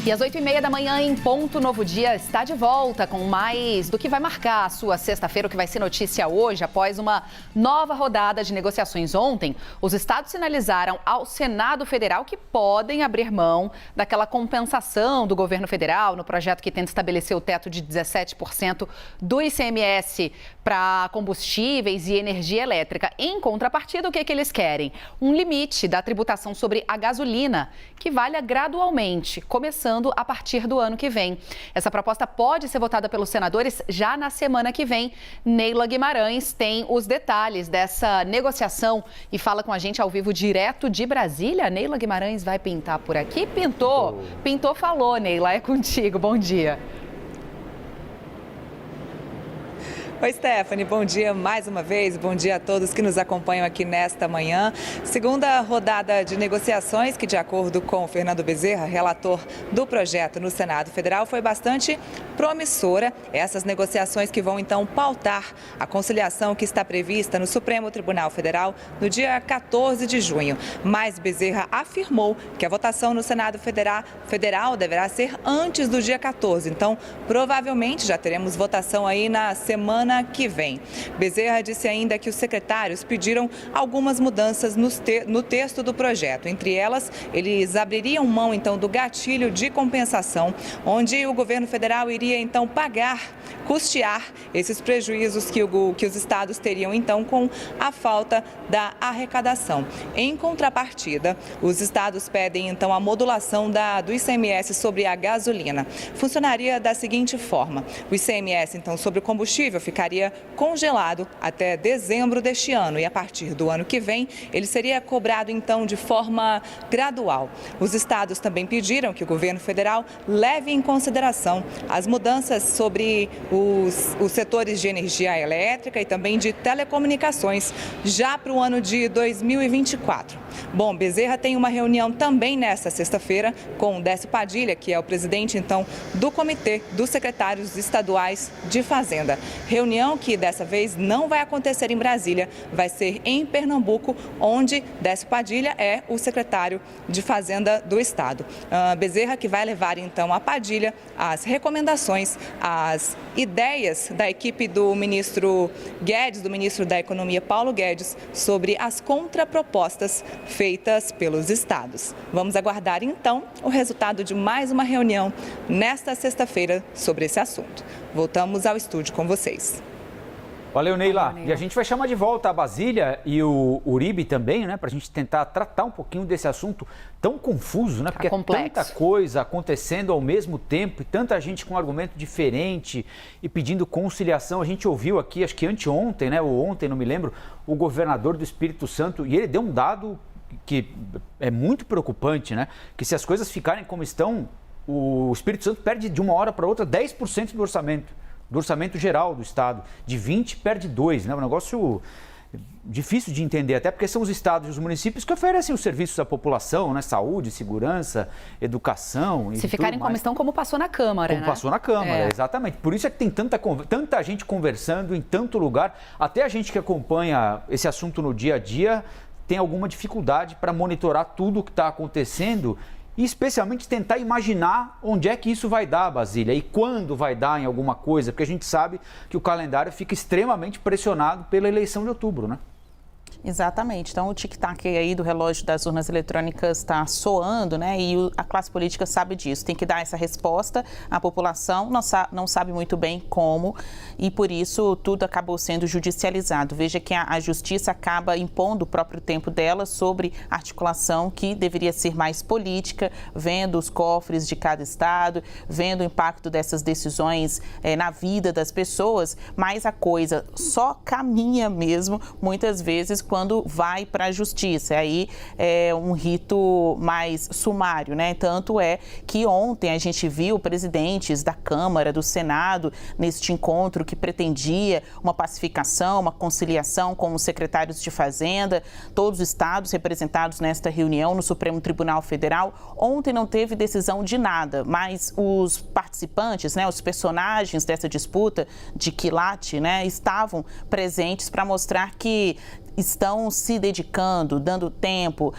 E às 8h30 da manhã, em ponto, Novo Dia está de volta com mais do que vai marcar a sua sexta-feira, o que vai ser notícia hoje, após uma nova rodada de negociações ontem. Os estados sinalizaram ao Senado Federal que podem abrir mão daquela compensação do governo federal no projeto que tenta estabelecer o teto de 17% do ICMS para combustíveis e energia elétrica. Em contrapartida, o que eles querem? Um limite da tributação sobre a gasolina, que valha gradualmente, começando a partir do ano que vem. Essa proposta pode ser votada pelos senadores já na semana que vem. Neila Guimarães tem os detalhes dessa negociação e fala com a gente ao vivo direto de Brasília. Neila Guimarães vai pintar por aqui? Pintou, falou, Neila, é contigo. Bom dia. Oi, Stephanie, bom dia mais uma vez, bom dia a todos que nos acompanham aqui nesta manhã. Segunda rodada de negociações que, de acordo com Fernando Bezerra, relator do projeto no Senado Federal, foi bastante promissora. Essas negociações que vão então pautar a conciliação que está prevista no Supremo Tribunal Federal no dia 14 de junho. Mas Bezerra afirmou que a votação no Senado Federal deverá ser antes do dia 14. Então, provavelmente já teremos votação aí na semana que vem. Bezerra disse ainda que os secretários pediram algumas mudanças no texto do projeto. Entre elas, eles abririam mão então do gatilho de compensação, onde o governo federal iria então custear esses prejuízos que os estados teriam então com a falta da arrecadação. Em contrapartida, os estados pedem então a modulação do ICMS sobre a gasolina. Funcionaria da seguinte forma: o ICMS então sobre o combustível ficaria congelado até dezembro deste ano e a partir do ano que vem ele seria cobrado então de forma gradual. Os estados também pediram que o governo federal leve em consideração as mudanças sobre os setores de energia elétrica e também de telecomunicações já para o ano de 2024. Bom, Bezerra tem uma reunião também nesta sexta-feira com o Décio Padilha, que é o presidente então do Comitê dos Secretários Estaduais de Fazenda. Reunião que dessa vez não vai acontecer em Brasília, vai ser em Pernambuco, onde Décio Padilha é o secretário de Fazenda do estado. Bezerra que vai levar então a Padilha as recomendações, as ideias da equipe do ministro Guedes, do ministro da Economia Paulo Guedes, sobre as contrapropostas feitas pelos estados. Vamos aguardar então o resultado de mais uma reunião nesta sexta-feira sobre esse assunto. Voltamos ao estúdio com vocês. Valeu, Neila. E a gente vai chamar de volta a Basília e o Uribe também, né? Para a gente tentar tratar um pouquinho desse assunto tão confuso, né? Porque é tanta coisa acontecendo ao mesmo tempo e tanta gente com um argumento diferente e pedindo conciliação. A gente ouviu aqui, acho que anteontem, né? Ou ontem, não me lembro, o governador do Espírito Santo, e ele deu um dado que é muito preocupante, né? Que se as coisas ficarem como estão, o Espírito Santo perde de uma hora para outra 10% do orçamento geral do estado. De 20, perde 2, né? Um negócio difícil de entender, até porque são os estados e os municípios que oferecem os serviços à população, né? Saúde, segurança, educação. Se ficarem como estão, como passou na Câmara, como passou na Câmara, exatamente. Por isso é que tem tanta gente conversando em tanto lugar. Até a gente que acompanha esse assunto no dia a dia tem alguma dificuldade para monitorar tudo o que está acontecendo e especialmente tentar imaginar onde é que isso vai dar, Basília, e quando vai dar em alguma coisa, porque a gente sabe que o calendário fica extremamente pressionado pela eleição de outubro, né? Exatamente. Então, o tic-tac aí do relógio das urnas eletrônicas está soando, né? E a classe política sabe disso. Tem que dar essa resposta. A população não sabe muito bem como e, por isso, tudo acabou sendo judicializado. Veja que a justiça acaba impondo o próprio tempo dela sobre a articulação que deveria ser mais política, vendo os cofres de cada estado, vendo o impacto dessas decisões na vida das pessoas, mas a coisa só caminha mesmo, muitas vezes, quando vai para a justiça. Aí é um rito mais sumário, né? Tanto é que ontem a gente viu presidentes da Câmara, do Senado, neste encontro que pretendia uma pacificação, uma conciliação com os secretários de Fazenda, todos os estados representados nesta reunião no Supremo Tribunal Federal. Ontem não teve decisão de nada, mas os participantes, né, os personagens dessa disputa de quilate, né, estavam presentes para mostrar que estão se dedicando, dando tempo,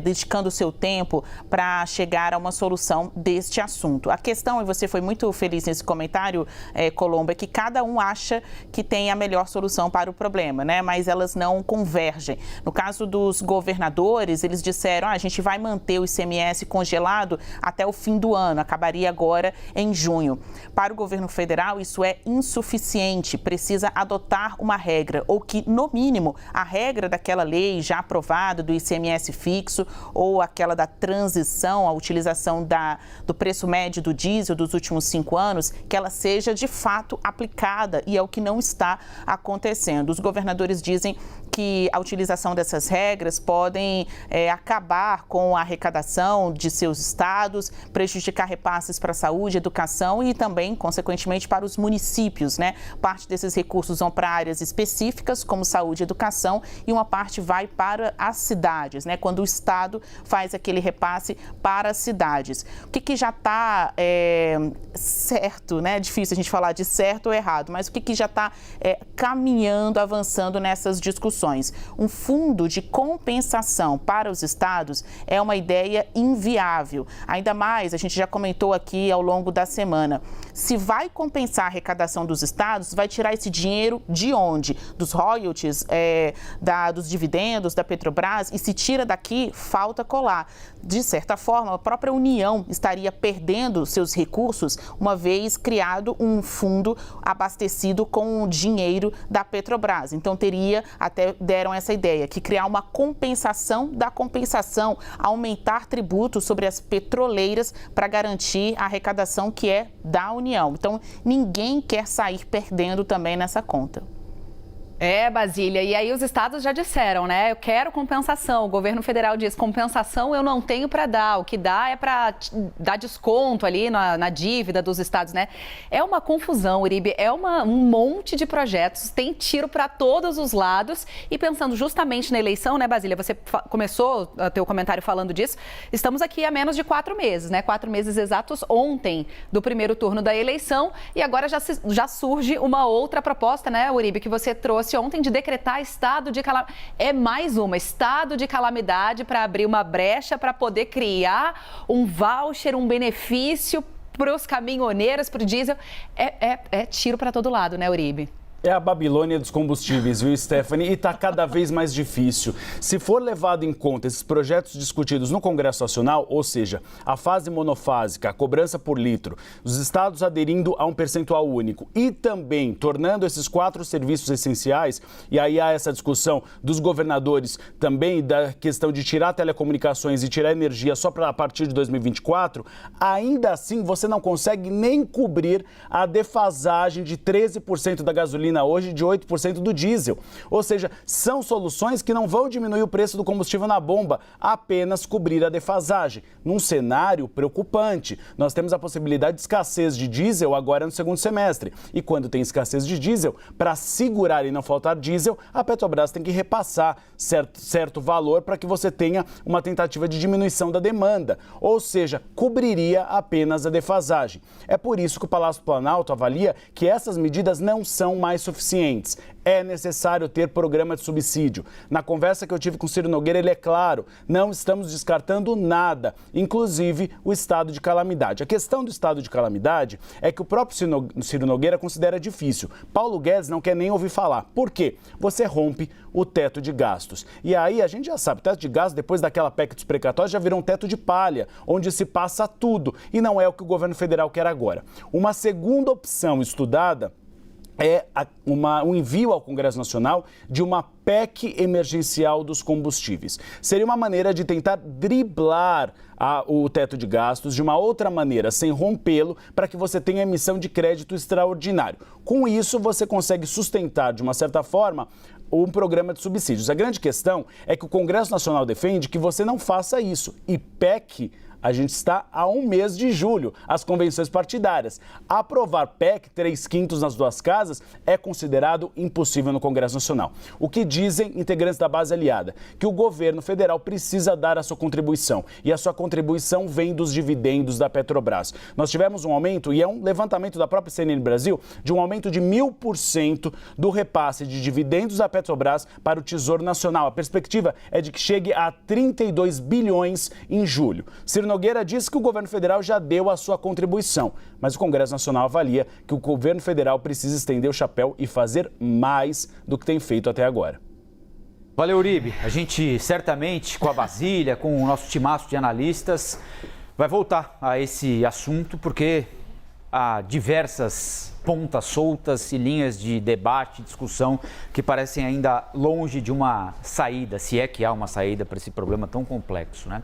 dedicando o seu tempo para chegar a uma solução deste assunto. A questão, e você foi muito feliz nesse comentário, Colombo, é que cada um acha que tem a melhor solução para o problema, né? Mas elas não convergem. No caso dos governadores, eles disseram, a gente vai manter o ICMS congelado até o fim do ano, acabaria agora em junho. Para o governo federal, isso é insuficiente, precisa adotar uma regra, ou que, no mínimo, a regra daquela lei já aprovada do ICMS fixo ou aquela da transição, a utilização do preço médio do diesel dos últimos 5 anos, que ela seja de fato aplicada, e é o que não está acontecendo. Os governadores dizem que a utilização dessas regras podem acabar com a arrecadação de seus estados, prejudicar repasses para a saúde, educação e também, consequentemente, para os municípios, né? Parte desses recursos vão para áreas específicas, como saúde e educação, e uma parte vai para as cidades, né? Quando o estado faz aquele repasse para as cidades. O que já está certo, né? É difícil a gente falar de certo ou errado, mas o que já está caminhando, avançando nessas discussões? Um fundo de compensação para os estados é uma ideia inviável. Ainda mais, a gente já comentou aqui ao longo da semana, se vai compensar a arrecadação dos estados, vai tirar esse dinheiro de onde? Dos royalties, dos dividendos da Petrobras, e se tira daqui, falta colar. De certa forma, a própria União estaria perdendo seus recursos, uma vez criado um fundo abastecido com o dinheiro da Petrobras. Então, até deram essa ideia, que criar uma compensação da compensação, aumentar tributos sobre as petroleiras para garantir a arrecadação que é da União. Então, ninguém quer sair perdendo também nessa conta. Basília, e aí os estados já disseram, né? Eu quero compensação. O governo federal diz, compensação eu não tenho para dar. O que dá é para dar desconto ali na dívida dos estados, né? É uma confusão, Uribe, um monte de projetos, tem tiro para todos os lados. E pensando justamente na eleição, né, Basília? Você começou o teu comentário falando disso. Estamos aqui há menos de 4 meses, né? 4 meses exatos ontem do primeiro turno da eleição. E agora já surge uma outra proposta, né, Uribe, que você trouxe ontem, de decretar estado de calamidade. É mais estado de calamidade para abrir uma brecha para poder criar um voucher, um benefício para os caminhoneiros, para o diesel. É tiro para todo lado, né, Uribe? É a Babilônia dos combustíveis, viu, Stephanie? E está cada vez mais difícil. Se for levado em conta esses projetos discutidos no Congresso Nacional, ou seja, a fase monofásica, a cobrança por litro, os estados aderindo a um percentual único e também tornando esses 4 serviços essenciais, e aí há essa discussão dos governadores também da questão de tirar telecomunicações e tirar energia só para a partir de 2024, ainda assim você não consegue nem cobrir a defasagem de 13% da gasolina hoje, de 8% do diesel. Ou seja, são soluções que não vão diminuir o preço do combustível na bomba, apenas cobrir a defasagem. Num cenário preocupante, nós temos a possibilidade de escassez de diesel agora no segundo semestre. E quando tem escassez de diesel, para segurar e não faltar diesel, a Petrobras tem que repassar certo valor para que você tenha uma tentativa de diminuição da demanda. Ou seja, cobriria apenas a defasagem. É por isso que o Palácio do Planalto avalia que essas medidas não são mais suficientes. É necessário ter programa de subsídio. Na conversa que eu tive com o Ciro Nogueira, ele é claro, não estamos descartando nada, inclusive o estado de calamidade. A questão do estado de calamidade é que o próprio Ciro Nogueira considera difícil. Paulo Guedes não quer nem ouvir falar. Por quê? Você rompe o teto de gastos. E aí a gente já sabe, o teto de gastos, depois daquela PEC dos precatórios, já virou um teto de palha, onde se passa tudo. E não é o que o governo federal quer agora. Uma segunda opção estudada é um envio ao Congresso Nacional de uma PEC emergencial dos combustíveis. Seria uma maneira de tentar driblar o teto de gastos de uma outra maneira, sem rompê-lo, para que você tenha emissão de crédito extraordinário. Com isso, você consegue sustentar, de uma certa forma, um programa de subsídios. A grande questão é que o Congresso Nacional defende que você não faça isso. E PEC A gente está a um mês de julho, as convenções partidárias. Aprovar PEC 3/5 nas duas casas é considerado impossível no Congresso Nacional. O que dizem integrantes da base aliada? Que o governo federal precisa dar a sua contribuição. E a sua contribuição vem dos dividendos da Petrobras. Nós tivemos um aumento, e é um levantamento da própria CNN Brasil, de um aumento de 1000% do repasse de dividendos da Petrobras para o Tesouro Nacional. A perspectiva é de que chegue a 32 bilhões em julho. Ciro Nogueira diz que o governo federal já deu a sua contribuição, mas o Congresso Nacional avalia que o governo federal precisa estender o chapéu e fazer mais do que tem feito até agora. Valeu, Uribe. A gente certamente, com a Basília, com o nosso timaço de analistas, vai voltar a esse assunto, porque há diversas pontas soltas e linhas de debate, discussão, que parecem ainda longe de uma saída, se é que há uma saída para esse problema tão complexo, né?